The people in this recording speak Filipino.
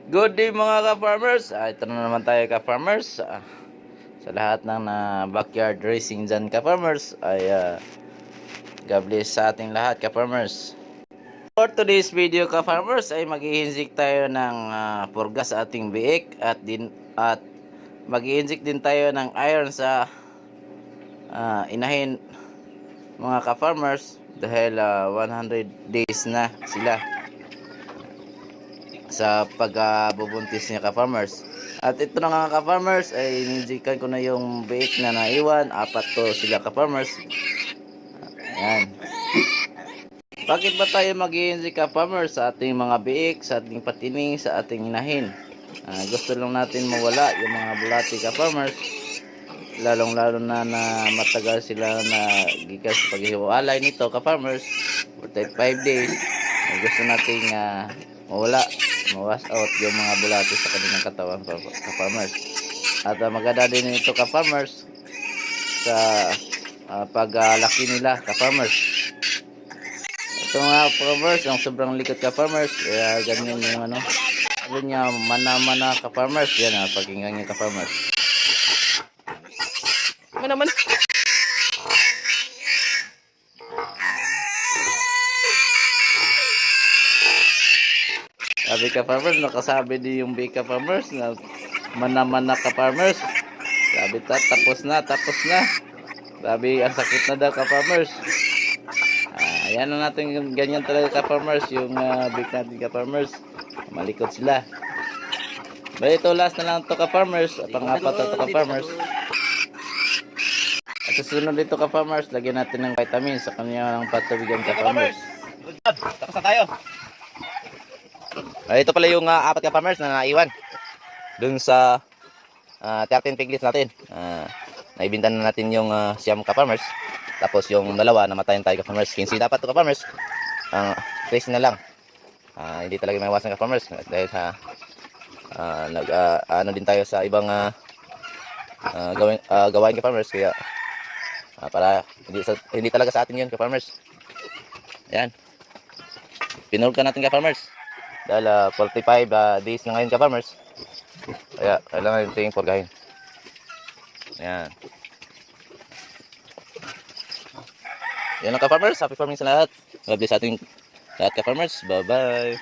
Good day mga ka-farmers. Ito na naman tayo ka-farmers. Sa lahat ng backyard racing dyan ka-farmers ay God bless sa ating lahat ka-farmers. For today's video ka-farmers ay mag-i-inject tayo ng purga sa ating biik at mag-i-inject din tayo ng iron sa inahin mga ka-farmers dahil 100 days na sila sa pagbubuntis niya ka-farmers. At ito na nga ka-farmers ay ninjikan ko na yung biik na naiwan. 4 to sila ka-farmers. Ayan. Bakit ba tayo mag-i-inject ka-farmers sa ating mga biik, sa ating patining, sa ating inahin? Gusto lang natin mawala yung mga bulati ka-farmers. Lalong lalo na matagal sila na gikas sa paghiwalay nito ka-farmers for 5 days. Gusto nating mawala, mawas out yung mga bulati sa kanilang katawan ka-farmers. At maganda din ito ka-farmers sa paglaki nila ka-farmers. Ito nga farmers, ang sobrang likot ka-farmers, kaya ganyan yung sabi niya, mana-mana ka-farmers. Yan pakinggan niya ka-farmers. Mana-mana. Sabi ka-farmers, nakasabi din yung bika farmers na mana-mana ka-farmers. Sabi tapos na. Sabi ang sakit na daw ka-farmers. Ayan na natin, ganyan talaga ka-farmers yung big natin ka-farmers. Malikot sila. But ito last na lang to ka-farmers, pang-apat na to ka-farmers. At susunod dito ka-farmers, lagyan natin ng vitamins sa kanyang patubigan ka-farmers. Tapos na tayo. Ito pala yung 4 ka-farmers na naiwan dun sa 13 piglets natin. Naibintan na natin yung siyam ka-farmers. Tapos yung dalawa namatayan tayo ka-farmers. 15 dapat to ka-farmers. 13 na lang. Hindi talaga maiwasan ka-farmers dahil sa ano din tayo sa ibang gawain ka-farmers, kaya para hindi talaga sa atin yun ka-farmers. Ayan. Pinulkan natin ka-farmers dahil 45 days na ngayon ka-farmers, kaya kailangan natin purgahin. Ayan. Yan lang ka-farmers. Happy farming sa lahat. God bless sa ating lahat ka-farmers. Bye bye.